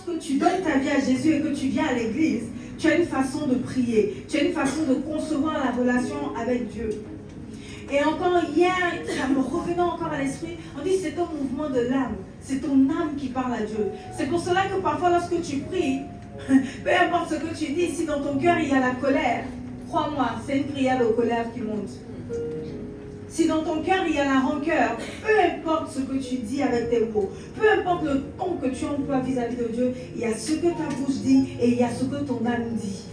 lorsque tu donnes ta vie à Jésus et que tu viens à l'église, tu as une façon de prier, tu as une façon de concevoir la relation avec Dieu. Et encore hier, ça me revenait encore à l'esprit, on dit c'est un mouvement de l'âme, c'est ton âme qui parle à Dieu. C'est pour cela que parfois lorsque tu pries, peu importe ce que tu dis, si dans ton cœur il y a la colère, crois-moi, c'est une prière de colère qui monte. Si dans ton cœur il y a la rancœur, peu importe ce que tu dis avec tes mots, peu importe le ton que tu emploies vis-à-vis de Dieu, il y a ce que ta bouche dit et il y a ce que ton âme dit.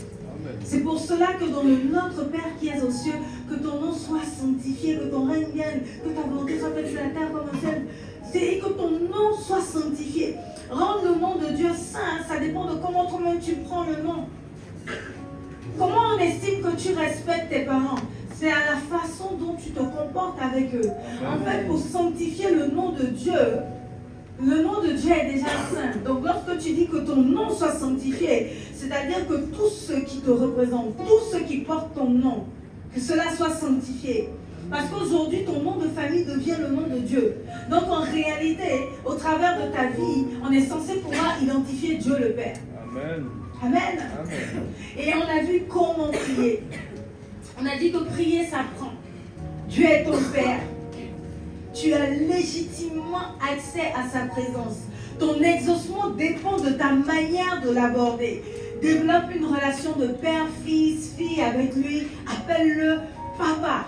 C'est pour cela que dans le Notre Père qui est aux cieux, que ton nom soit sanctifié, que ton règne vienne, que ta volonté soit faite sur la terre comme au ciel, c'est que ton nom soit sanctifié. Rendre le nom de Dieu saint, ça dépend de comment toi-même tu prends le nom. Comment on estime que tu respectes tes parents? C'est à la façon dont tu te comportes avec eux. En fait, pour sanctifier le nom de Dieu, le nom de Dieu est déjà saint. Donc lorsque tu dis que ton nom soit sanctifié, c'est-à-dire que tout ce qui te représente, tout ce qui porte ton nom, que cela soit sanctifié. Parce qu'aujourd'hui, ton nom de famille devient le nom de Dieu. Donc en réalité, au travers de ta vie, on est censé pouvoir identifier Dieu le Père. Amen. Amen. Amen. Et on a vu comment prier. On a dit que prier s'apprend. Dieu est ton Père. Tu as légitimement accès à sa présence. Ton exaucement dépend de ta manière de l'aborder. Développe une relation de père, fils, fille avec lui. Appelle-le papa.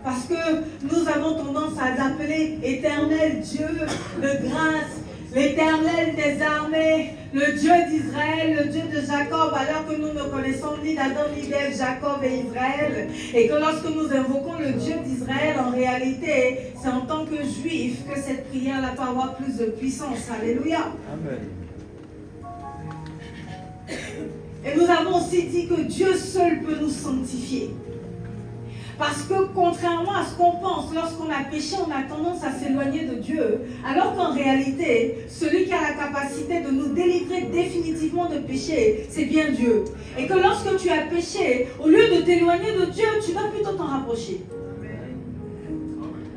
Parce que nous avons tendance à l'appeler éternel Dieu de grâce, l'éternel des armées, le Dieu d'Israël, le Dieu de Jacob, alors que nous ne connaissons ni Adam, ni d'Ève, Jacob et Israël. Et que lorsque nous invoquons le Dieu d'Israël, en réalité, c'est en tant que juif que cette prière-là peut avoir plus de puissance. Alléluia. Amen. Et nous avons aussi dit que Dieu seul peut nous sanctifier. Parce que contrairement à ce qu'on pense, lorsqu'on a péché, on a tendance à s'éloigner de Dieu. Alors qu'en réalité, celui qui a la capacité de nous délivrer définitivement de péché, c'est bien Dieu. Et que lorsque tu as péché, au lieu de t'éloigner de Dieu, tu dois plutôt t'en rapprocher.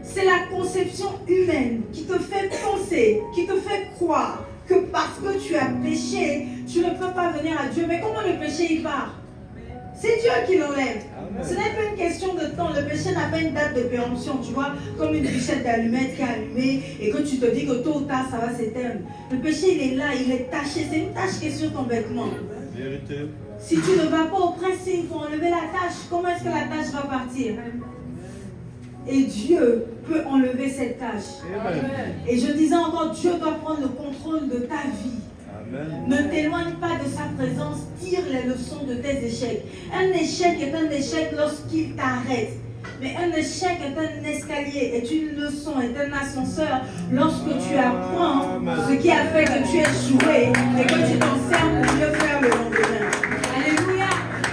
C'est la conception humaine qui te fait penser, qui te fait croire que parce que tu as péché, tu ne peux pas venir à Dieu. Mais comment le péché il part? C'est Dieu qui l'enlève. Ce n'est pas une question de temps. Le péché n'a pas une date de péremption, tu vois, comme une bûchette d'allumettes qui est allumée et que tu te dis que tôt ou tard ça va s'éteindre. Le péché il est là, il est taché. C'est une tache qui est sur ton vêtement. Vérité. Si tu ne vas pas au pressing pour enlever la tache, comment est-ce que la tache va partir? Et Dieu peut enlever cette tache. Amen. Et je disais encore, Dieu doit prendre le contrôle de ta vie. Amen. Ne t'éloigne pas de sa présence, tire les leçons de tes échecs. Un échec est un échec lorsqu'il t'arrête. Mais un échec est un escalier, est une leçon, est un ascenseur lorsque tu apprends ce qui a fait que tu es échoué et que tu t'en sers pour mieux faire le lendemain. Alléluia.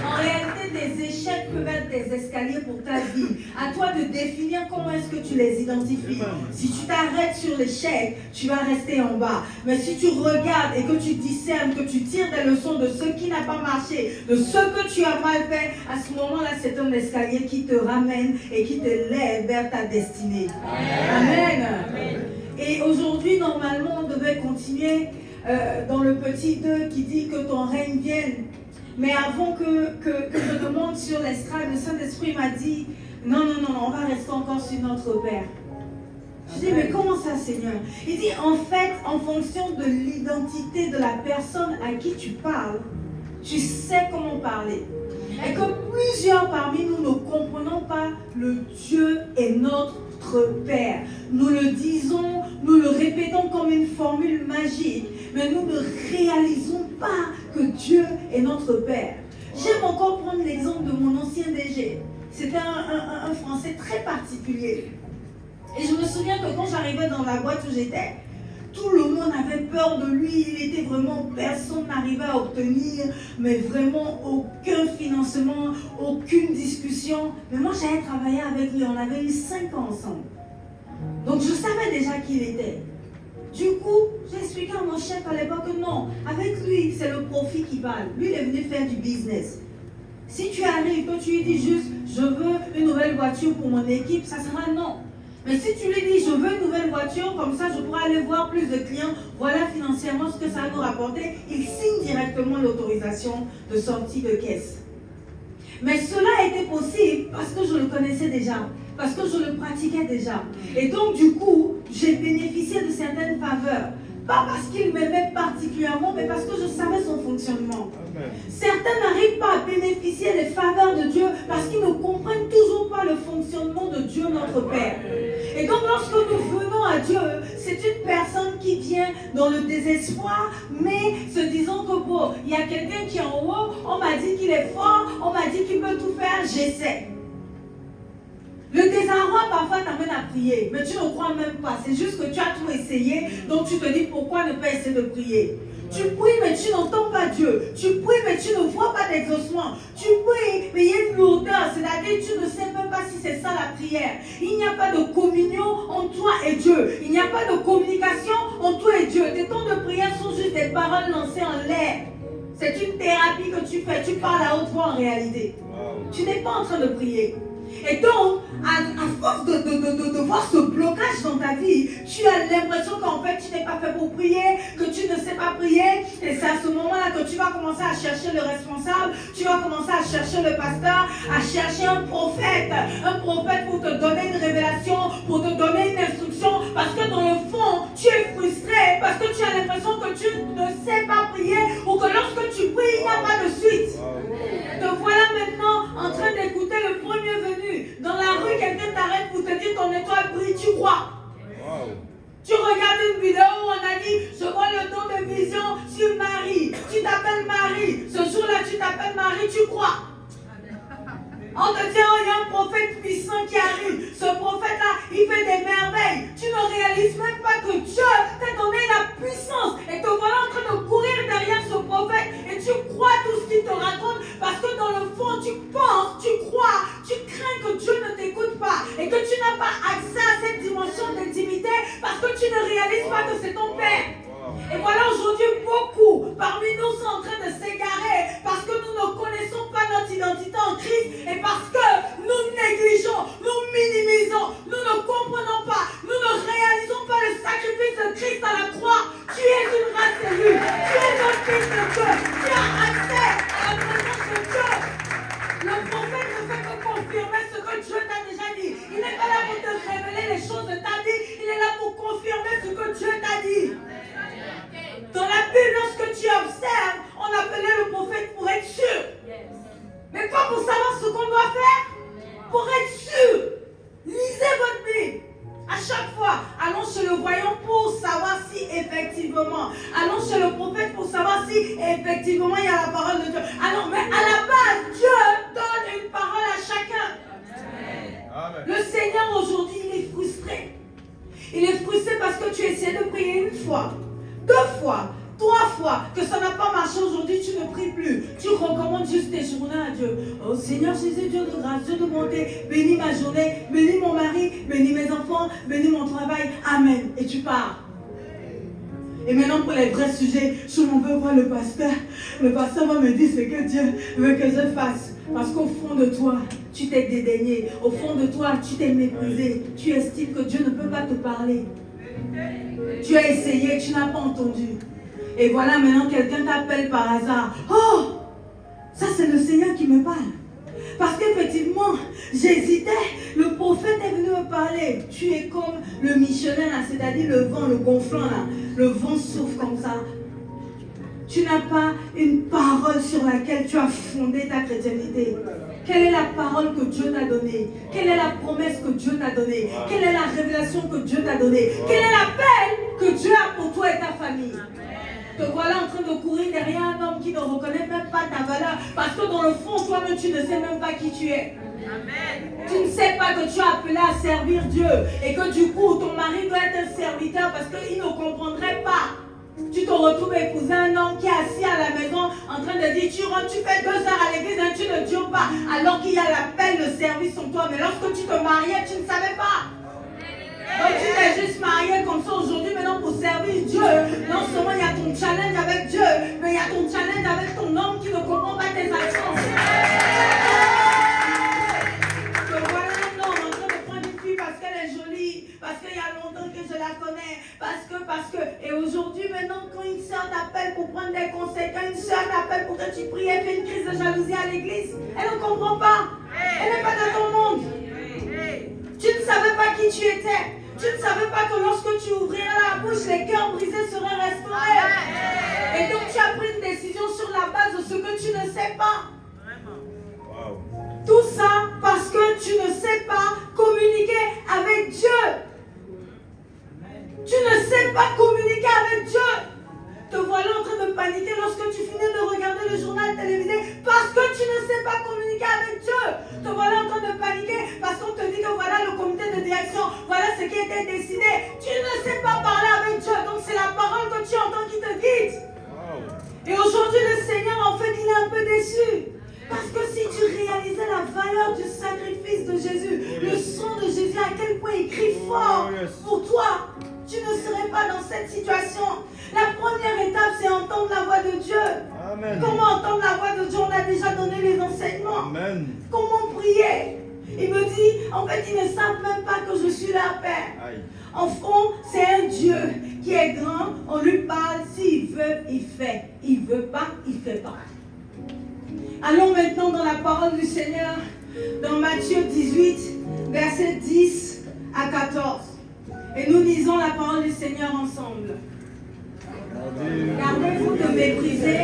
En réalité, des échecs peuvent être des escaliers pour ta vie. À toi de définir comment est-ce que tu les identifies. Si tu t'arrêtes sur l'échec, tu vas rester en bas. Mais si tu regardes et que tu discernes, que tu tires des leçons de ce qui n'a pas marché, de ce que tu as mal fait, à ce moment-là, c'est un escalier qui te ramène et qui te lève vers ta destinée. Amen. Amen. Et aujourd'hui, normalement, on devait continuer dans le petit 2 qui dit que ton règne vienne. Mais avant que je monte sur l'estrade, le Saint-Esprit m'a dit, non, on va rester encore sur notre Père. Je dis, mais comment ça, Seigneur? Il dit, en fait, en fonction de l'identité de la personne à qui tu parles, tu sais comment parler. Et que plusieurs parmi nous ne comprenons pas le Dieu est notre Père. Nous le disons, nous le répétons comme une formule magique, mais nous ne réalisons pas que Dieu est notre Père. J'aime encore prendre l'exemple de mon ancien DG. C'était un Français très particulier. Et je me souviens que quand j'arrivais dans la boîte où j'étais, tout le monde avait peur de lui, il était vraiment, personne n'arrivait à obtenir, mais vraiment aucun financement, aucune discussion. Mais moi j'avais travaillé avec lui, on avait eu 5 ans ensemble. Donc je savais déjà qui il était. Du coup, j'ai expliqué à mon chef à l'époque que non, avec lui c'est le profit qui parle. Lui il est venu faire du business. Si tu arrives, que tu lui dis juste, je veux une nouvelle voiture pour mon équipe, ça sera non. Mais si tu lui dis, je veux une nouvelle voiture, comme ça je pourrais aller voir plus de clients, voilà financièrement ce que ça va nous rapporter, il signe directement l'autorisation de sortie de caisse. Mais cela était possible parce que je le connaissais déjà, parce que je le pratiquais déjà. Et donc du coup, j'ai bénéficié de certaines faveurs. Pas parce qu'il m'aimait particulièrement, mais parce que je savais son fonctionnement. Amen. Certains n'arrivent pas à bénéficier des faveurs de Dieu parce qu'ils ne comprennent toujours pas le fonctionnement de Dieu notre Père. Et donc lorsque nous venons à Dieu, c'est une personne qui vient dans le désespoir, mais se disant que bon, il y a quelqu'un qui est en haut, on m'a dit qu'il est fort, on m'a dit qu'il peut tout faire, j'essaie. Le désarroi parfois t'amène à prier, mais tu ne crois même pas. C'est juste que tu as tout essayé, donc tu te dis pourquoi ne pas essayer de prier. Tu pries, mais tu n'entends pas Dieu. Tu pries, mais tu ne vois pas d'exaucement. Tu pries, mais il y a une lourdeur. C'est-à-dire tu ne sais même pas si c'est ça la prière. Il n'y a pas de communion entre toi et Dieu. Il n'y a pas de communication entre toi et Dieu. Tes temps de prière sont juste des paroles lancées en l'air. C'est une thérapie que tu fais. Tu parles à haute voix en réalité. Tu n'es pas en train de prier. Et donc, à force de voir ce blocage dans ta vie, tu as l'impression qu'en fait, tu n'es pas fait pour prier, que tu ne sais pas prier. Et c'est à ce moment-là que tu vas commencer à chercher le responsable, tu vas commencer à chercher le pasteur, à chercher un prophète pour te donner une révélation, pour te donner une instruction. Parce que dans le fond, tu es frustré, parce que tu as l'impression que tu ne sais pas prier, ou que lorsque tu pries, il n'y a pas de suite. Te voilà maintenant en train d'écouter le premier venu. Dans la rue, quelqu'un t'arrête pour te dire ton étoile brille, tu crois. Tu regardes une vidéo où on a dit, je vois le don de vision sur Marie. Tu t'appelles Marie. Ce jour-là, tu t'appelles Marie, tu crois. On te dit, oh, il y a un prophète puissant qui arrive. Ce prophète-là, il fait des merveilles. Tu ne réalises même pas que Dieu t'a donné la puissance. Et te voilà en train de courir derrière ce prophète. Et tu crois tout ce qu'il te raconte. Parce que dans le fond, tu penses, tu crois, tu crains que Dieu ne t'écoute pas. Et que tu n'as pas accès à cette dimension d'intimité. Parce que tu ne réalises pas que c'est ton Père. Et voilà, aujourd'hui, beaucoup parmi nous sont en train de s'égarer parce que nous ne connaissons pas notre identité en Christ et parce que nous négligeons, nous minimisons, nous ne comprenons pas, nous ne réalisons pas le sacrifice de Christ à la croix. Tu es une race élue, tu es un fils de Dieu, tu as accès à la présence de Dieu. Le prophète ne fait que confirmer ce que Dieu t'a déjà dit. Il n'est pas là pour te révéler les choses de ta vie, il est là pour confirmer ce que Dieu t'a dit. Dans la Bible, lorsque tu observes, on appelait le prophète pour être sûr. Mais pas pour savoir ce qu'on doit faire, pour être sûr. Lisez votre Bible. À chaque fois, allons chez le voyant pour savoir si effectivement, allons chez le prophète pour savoir si effectivement il y a la parole de Dieu. Alors, mais à la base, Dieu donne une parole à chacun. Amen. Le Seigneur aujourd'hui, il est frustré. Il est frustré parce que tu essaies de prier une fois, 2 fois, 3 fois, que ça n'a pas marché aujourd'hui, tu ne pries plus. Tu recommandes juste tes journées à Dieu. Oh Seigneur Jésus, Dieu de grâce, Dieu de bonté, bénis ma journée, bénis mon mari, bénis mes enfants, bénis mon travail. Amen. Et tu pars. Et maintenant pour les vrais sujets, je m'en veux voir le pasteur. Le pasteur va me dire ce que Dieu veut que je fasse. Parce qu'au fond de toi, tu t'es dédaigné. Au fond de toi, tu t'es méprisé. Tu estimes que Dieu ne peut pas te parler. Tu as essayé, tu n'as pas entendu. Et voilà, maintenant quelqu'un t'appelle par hasard. Oh, ça c'est le Seigneur qui me parle. Parce qu'effectivement, j'hésitais. Le prophète est venu me parler. Tu es comme le missionnaire, là, c'est-à-dire le vent, le gonflant là. Le vent souffle comme ça. Tu n'as pas une parole sur laquelle tu as fondé ta chrétienté. Quelle est la parole que Dieu t'a donnée? Quelle est la promesse que Dieu t'a donnée? Quelle est la révélation que Dieu t'a donnée? Quel est l'appel que Dieu a pour toi et ta famille? Te voilà en train de courir derrière un homme qui ne reconnaît même pas ta valeur. Parce que dans le fond, toi-même, tu ne sais même pas qui tu es. Amen. Tu ne sais pas que tu es appelé à servir Dieu. Et que du coup, ton mari doit être un serviteur parce qu'il ne comprendrait pas. Tu te retrouves à épouser un homme qui est assis à la maison en train de dire, tu rentres, tu fais 2 heures à l'église et tu ne dures pas. Alors qu'il y a l'appel, le service en toi. Mais lorsque tu te mariais, tu ne savais pas. Donc tu t'es juste marié comme ça aujourd'hui maintenant pour servir Dieu. Non seulement il y a ton challenge avec Dieu, mais il y a ton challenge avec ton homme qui ne comprend pas tes actions. Donc voilà un homme en train de prendre une fille parce qu'elle est jolie. pour prendre des conseils. Quand une soeur t'appelle pour que tu pries, elle fait une crise de jalousie à l'église. Elle ne comprend pas. Elle n'est pas dans ton monde. Tu ne savais pas qui tu étais. Tu ne savais pas que lorsque tu ouvrirais la bouche, les cœurs brisés seraient restaurés. Et donc tu as pris une décision sur la base de ce que tu ne sais pas. Tout ça parce que tu ne sais pas communiquer avec Dieu. Tu ne sais pas communiquer avec Dieu. Te voilà en train de paniquer lorsque tu finis de regarder le journal télévisé parce que tu ne sais pas communiquer avec Dieu. Te voilà en train de paniquer parce qu'on te dit que voilà le comité de direction, voilà ce qui a été décidé. Tu ne sais pas parler avec Dieu. Donc c'est la parole que tu entends qui te guide. Et aujourd'hui le Seigneur en fait il est un peu déçu. Parce que si tu réalisais la valeur du sacrifice de Jésus, le sang de Jésus à quel point il crie fort pour toi, tu ne serais pas dans cette situation. La première étape, c'est entendre la voix de Dieu. Amen. Comment entendre la voix de Dieu? On a déjà donné les enseignements. Amen. Comment prier? Il me dit, en fait, ils ne savent même pas que je suis leur Père. Aïe. En fond, c'est un Dieu qui est grand. On lui parle, s'il veut, il fait. Il ne veut pas, il ne fait pas. Allons maintenant dans la parole du Seigneur, dans Matthieu 18, versets 10 à 14. Et nous lisons la parole du Seigneur ensemble. Gardez-vous de mépriser,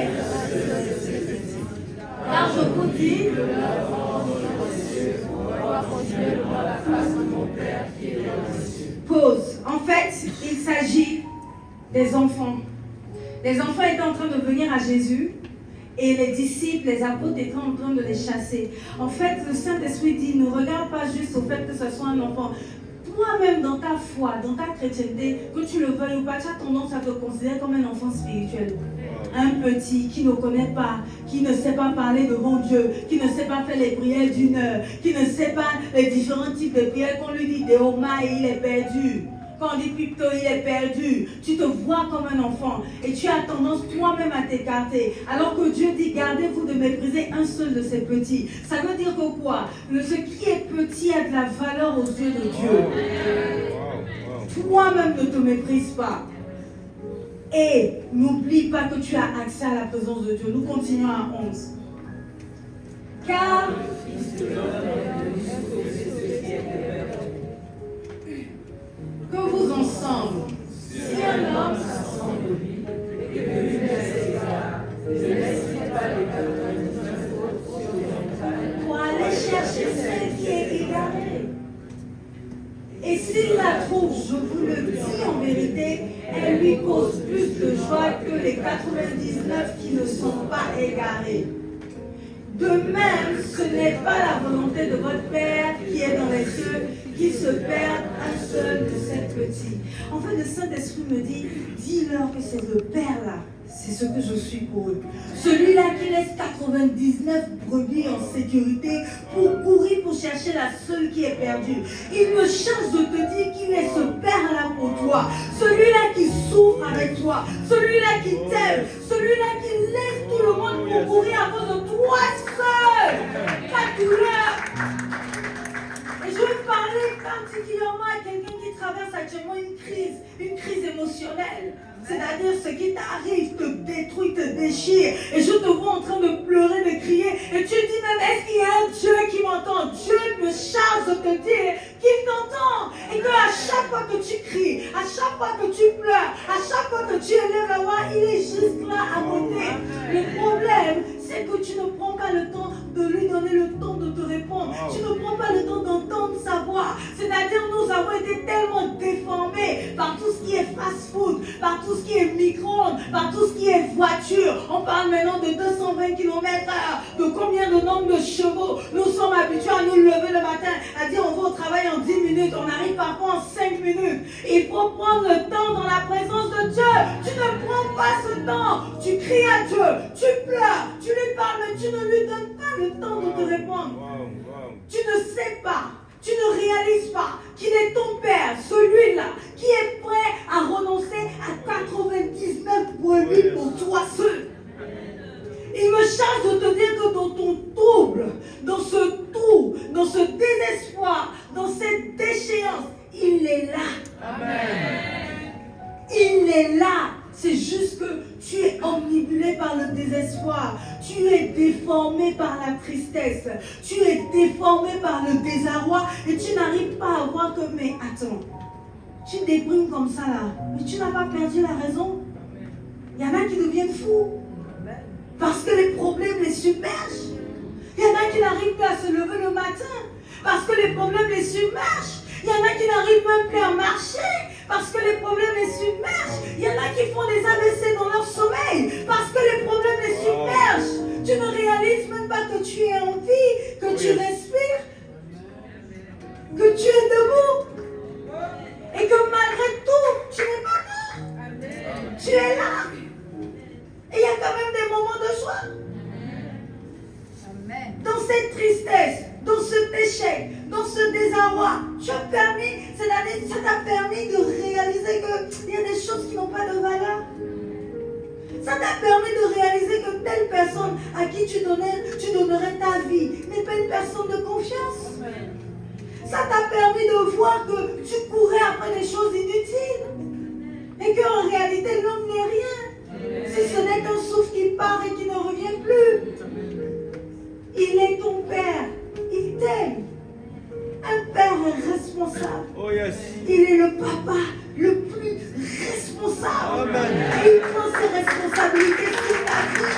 car je vous dis, pause. En fait, il s'agit des enfants. Les enfants étaient en train de venir à Jésus. Et les disciples, les apôtres étaient en train de les chasser. En fait, le Saint-Esprit dit, ne regarde pas juste au fait que ce soit un enfant. Toi-même, dans ta foi, dans ta chrétienté, que tu le veuilles ou pas, tu as tendance à te considérer comme un enfant spirituel. Un petit qui ne connaît pas, qui ne sait pas parler devant Dieu, qui ne sait pas faire les prières d'une heure, qui ne sait pas les différents types de prières qu'on lui dit, Déoma, et il est perdu. Quand on dit crypto, il est perdu. Tu te vois comme un enfant et tu as tendance toi-même à t'écarter. Alors que Dieu dit, gardez-vous de mépriser un seul de ces petits. Ça veut dire que quoi? Ce qui est petit a de la valeur aux yeux de Dieu. Toi-même ne te méprise pas. Et n'oublie pas que tu as accès à la présence de Dieu. Nous continuons à 11. Car que vous ensemble, si un homme s'assemble de lui, et que lui laisse égaré, ne laissez pas les 99 autres pour aller chercher celle qui est égarée. Et s'il la trouve, je vous le dis en vérité, elle lui cause plus de joie que les 99 qui ne sont pas égarés. De même, ce n'est pas la volonté de votre Père qui est dans les cieux qui se perde un seul de ces petits. En fait, le Saint-Esprit me dit, dis-leur que c'est le Père là, c'est ce que je suis pour eux. Celui-là qui laisse 99 brebis en sécurité pour courir pour chercher la seule qui est perdue. Il me charge de te dire qu'il est ce Père là pour toi. Celui-là qui souffre avec toi. Celui-là qui t'aime. Celui-là qui laisse tout le monde pour courir à cause de toi seul. Ta douleur. Et je veux parler particulièrement à quelqu'un qui traverse actuellement une crise émotionnelle. C'est-à-dire ce qui t'arrive te détruit, te déchire. Et je te vois en train de pleurer, de crier. Et tu dis même, est-ce qu'il y a un Dieu qui m'entend? Dieu me charge de te dire qu'il t'entend. Et qu'à chaque fois que tu cries, à chaque fois que tu pleures, à chaque fois que tu élèves la voix, il est juste là à côté. Le problème, c'est que tu ne prends pas le temps de lui donner le temps de te répondre. Tu ne prends pas le temps d'entendre sa voix. C'est-à-dire, nous avons été tellement déformés par tout ce qui est fast-food, par tout ce qui est micro-ondes, par tout ce qui est voiture. On parle maintenant de 220 km/h, de combien de nombre de chevaux. Nous sommes habitués à nous lever le matin, à dire on va au travail en 10 minutes, on arrive parfois en 5 minutes. Il faut prendre le temps dans la présence de Dieu. Tu ne prends pas ce temps. Tu cries à Dieu, tu pleures, tu lui parles, mais tu ne lui donnes pas le temps de te répondre. Tu ne sais pas. Tu ne réalises pas qu'il est ton Père, celui-là, qui est prêt à renoncer à 99 brebis pour toi seul. Il me charge de te dire que dans ton trouble, dans ce trou, dans ce désespoir, dans cette déchéance, il est là. Amen. Il est là. C'est juste que Tu es omnibulé par le désespoir. Tu es déformé par la tristesse. Tu es déformé par le désarroi. Et tu n'arrives pas à voir que, mais attends, tu déprimes comme ça là. Mais tu n'as pas perdu la raison. Il y en a qui deviennent fous. Parce que les problèmes les submergent. Il y en a qui n'arrivent pas à se lever le matin. Parce que les problèmes les submergent. Il y en a qui n'arrivent même plus à marcher. Parce que les problèmes les submergent. Il y en a qui font des AVC dans leur sommeil. Parce que les problèmes les submergent. Tu ne réalises même pas que tu es en vie, que tu respires, que tu es debout. Et que malgré tout, tu n'es pas mort. Tu es là. Et il y a quand même des moments de joie. Dans cette tristesse, dans cet échec, dans ce désarroi, ça t'a permis de réaliser qu'il y a des choses qui n'ont pas de valeur. Ça t'a permis de réaliser que telle personne à qui tu donnerais ta vie n'est pas une personne de confiance. Ça t'a permis de voir que tu courais après des choses inutiles. Et qu'en réalité, l'homme n'est rien. Si ce n'est qu'un souffle qui part et qui ne revient plus. Il est ton père. Il t'aime. Un père responsable. Oh yes. Il est le papa le plus responsable. Amen. Il prend ses responsabilités sur ta vie.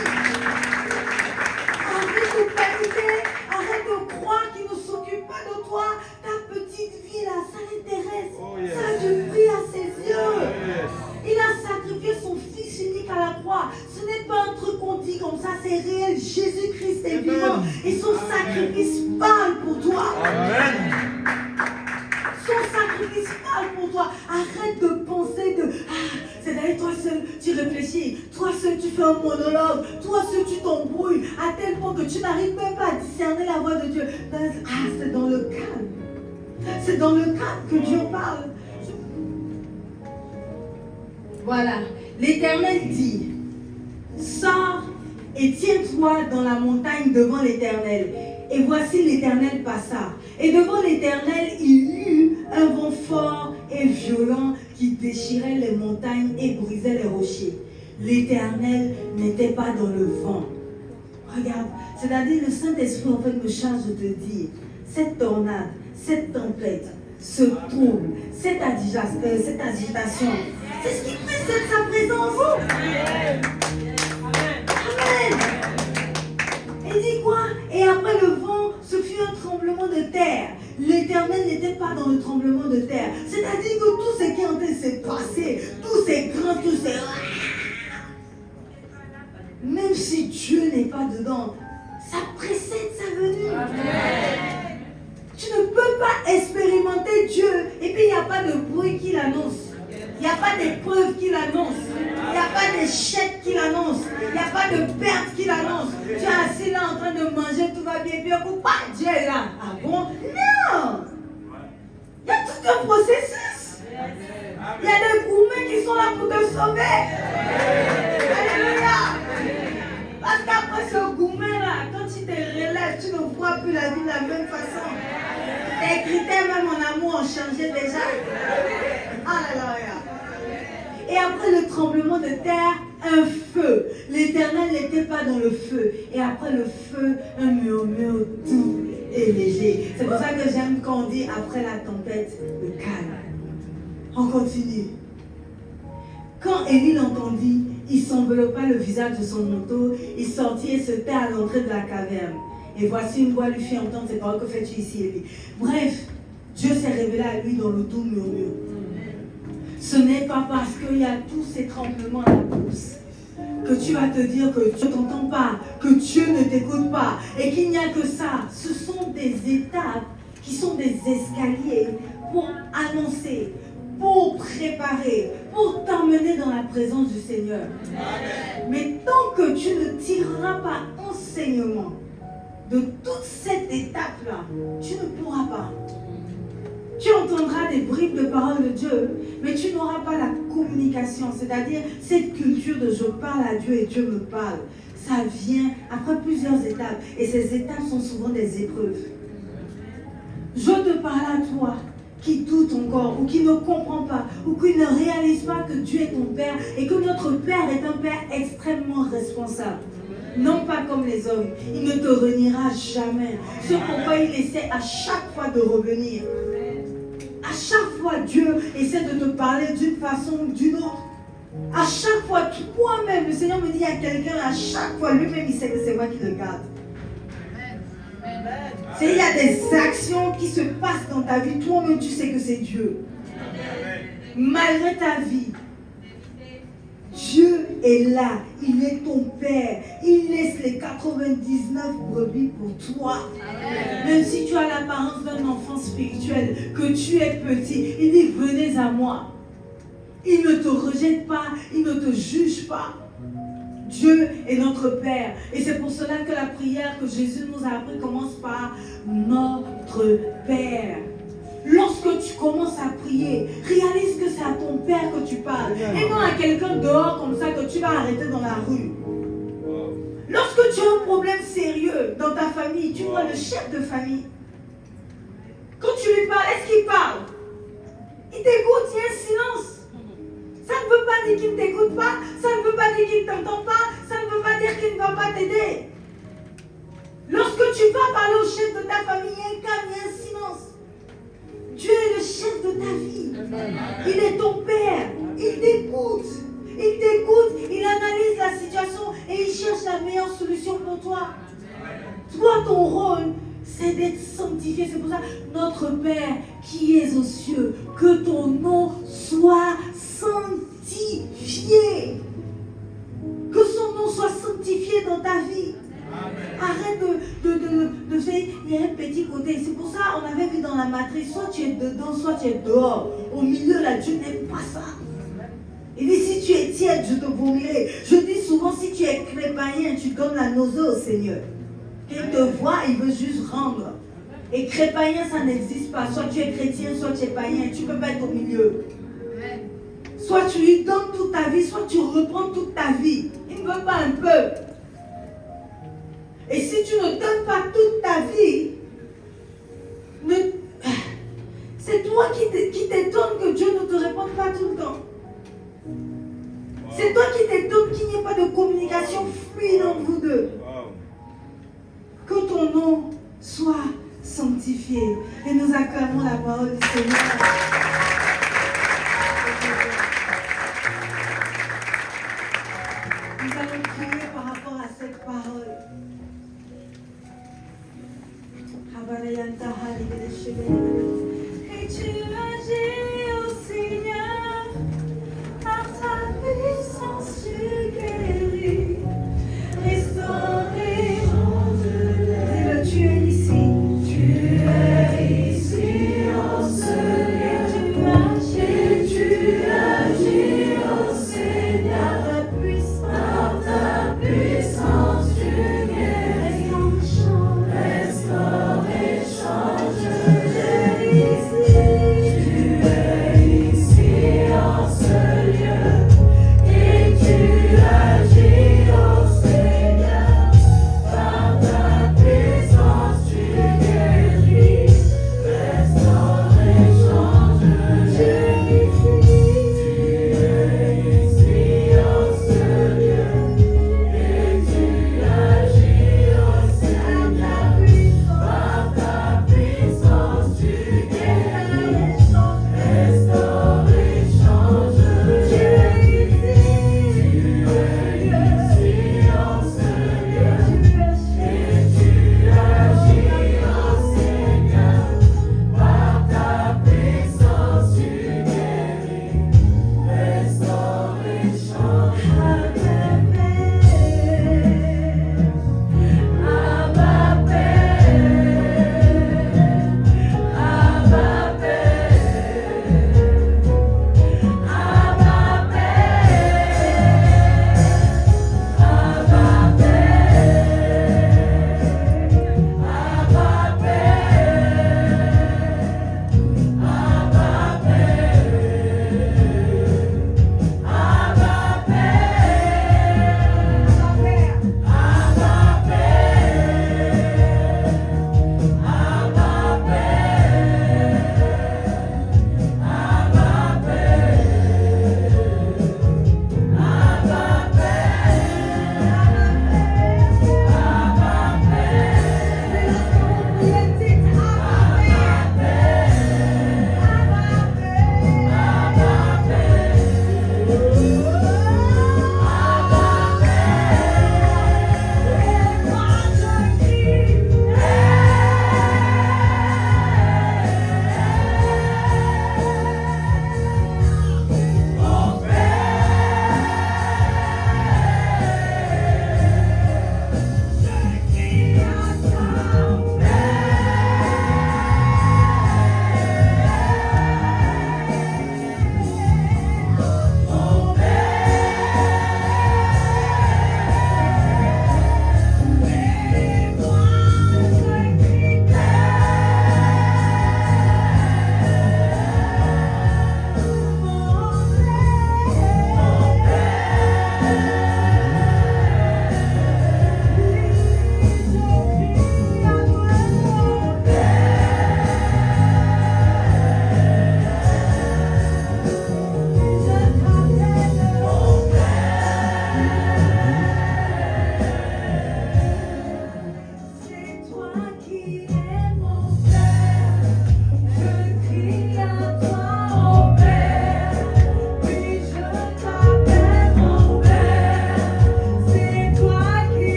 Arrête de paniquer. Arrête de croire qu'il ne s'occupe pas de toi. Ta petite vie là, ça l'intéresse. Oh yes. Ça a du prix à ses yeux. Oh yes. Il a sacrifié son fils unique à la croix. Ce n'est pas un truc qu'on dit comme ça, c'est réel. Jésus-Christ est vivant. Et son sacrifice parle pour toi. Amen. Son sacrifice parle pour toi. Arrête de penser de... c'est-à-dire toi seul, tu réfléchis. Toi seul, tu fais un monologue. Toi seul, tu t'embrouilles. À tel point que tu n'arrives même pas à discerner la voix de Dieu. C'est dans le calme. C'est dans le calme que Dieu parle. Voilà. L'Éternel dit, sors et tiens-toi dans la montagne devant l'Éternel. Et voici l'Éternel passa. Et devant l'Éternel, il y eut un vent fort et violent qui déchirait les montagnes et brisait les rochers. L'Éternel n'était pas dans le vent. Regarde, c'est-à-dire le Saint-Esprit en fait me charge de te dire, cette tornade, cette tempête, ce trouble, cette agitation, c'est ce qui précède sa présence. Amen. Il dit quoi? Et après le vent, ce fut un tremblement de terre. L'Éternel n'était pas dans le tremblement de terre. C'est-à-dire que tout ce qui est en train de se passer, tous ces grands, tous ces... Même si Dieu n'est pas dedans, ça précède sa venue. Amen. Tu ne peux pas expérimenter Dieu et puis il n'y a pas de bruit qui l'annonce. Il n'y a pas d'épreuve qui l'annonce. Il n'y a pas d'échec qui l'annonce. Il n'y a pas de perte qui l'annonce. Tu es assis là en train de manger, tout va bien, puis pourquoi Dieu est là? Ah bon? Non! Il y a tout un processus. Il y a des gourmets qui sont là pour te sauver. Alléluia! Parce qu'après ce gourmet là, quand tu te relèves, tu ne vois plus la vie de la même façon. Tes critères même en amour ont changé déjà. Alléluia. Et après le tremblement de terre, un feu. L'Éternel n'était pas dans le feu. Et après le feu, un murmure doux et léger. C'est pour ça que j'aime quand on dit après la tempête, le calme. On continue. Quand Élie l'entendit, il s'enveloppa le visage de son manteau, il sortit et se tait à l'entrée de la caverne. Et voici une voix lui fit entendre ces paroles. Que fais-tu ici, Élie? Bref, Dieu s'est révélé à lui dans le doux murmure. Ce n'est pas parce qu'il y a tous ces tremblements à la course que tu vas te dire que Dieu ne t'entend pas, que Dieu ne t'écoute pas et qu'il n'y a que ça. Ce sont des étapes qui sont des escaliers pour annoncer, pour préparer, pour t'emmener dans la présence du Seigneur. Amen. Mais tant que tu ne tireras pas enseignement de toute cette étape-là, tu ne pourras pas. Tu entendras des bribes de paroles de Dieu, mais tu n'auras pas la communication, c'est-à-dire cette culture de je parle à Dieu et Dieu me parle. Ça vient après plusieurs étapes, et ces étapes sont souvent des épreuves. Je te parle à toi qui doute encore, ou qui ne comprend pas, ou qui ne réalise pas que Dieu est ton Père et que notre Père est un Père extrêmement responsable. Non pas comme les hommes, il ne te reniera jamais. C'est pourquoi il essaie à chaque fois de revenir. À chaque fois, Dieu essaie de te parler d'une façon ou d'une autre. À chaque fois, toi-même, le Seigneur me dit à quelqu'un, à chaque fois, lui-même, il sait que c'est moi qui le garde. Il y a des actions qui se passent dans ta vie, toi-même, tu sais que c'est Dieu. Malgré ta vie, Dieu est là, il est ton Père, il laisse les 99 brebis pour toi. Même si tu as l'apparence d'un enfant spirituel, que tu es petit, il dit venez à moi. Il ne te rejette pas, il ne te juge pas. Dieu est notre Père. Et c'est pour cela que la prière que Jésus nous a appris commence par notre Père. Lorsque tu commences à prier, réalise que c'est à ton Père que tu parles. Et non à quelqu'un dehors comme ça que tu vas arrêter dans la rue. Lorsque tu as un problème sérieux dans ta famille, tu vois le chef de famille. Quand tu lui parles, est-ce qu'il parle? Il t'écoute, il y a un silence. Ça ne veut pas dire qu'il ne t'écoute pas, ça ne veut pas dire qu'il ne t'entend pas, ça ne veut pas dire qu'il ne va pas t'aider. Lorsque tu vas parler au chef de ta famille, il y a un calme, il y a un silence. Dieu est le chef de ta vie. Il est ton Père. Il t'écoute. Il t'écoute, il analyse la situation et il cherche la meilleure solution pour toi. Toi, ton rôle, c'est d'être sanctifié. C'est pour ça, notre Père qui es aux cieux, que ton nom soit sanctifié. Que son nom soit sanctifié dans ta vie. Arrête de faire, il y a un petit côté. C'est pour ça, on avait vu dans la matrice, soit tu es dedans, soit tu es dehors. Au milieu, là, Dieu n'aime pas ça. Il dit, si tu es tiède, je te vomirai. Je dis souvent, si tu es crépaillien, tu donnes la nausée au Seigneur. Il te voit, il veut juste rendre. Et crépaillien, ça n'existe pas. Soit tu es chrétien, soit tu es païen. Tu ne peux pas être au milieu. Soit tu lui donnes toute ta vie, soit tu reprends toute ta vie. Il ne veut pas un peu. Et si tu ne donnes pas toute ta vie, c'est toi qui t'étonne que Dieu ne te réponde pas tout le temps. C'est toi qui t'étonne qu'il n'y ait pas de communication fluide entre vous deux. Que ton nom soit sanctifié. Et nous acclamons la parole du Seigneur. Nous allons prier par rapport à cette parole. Habarayanta Hali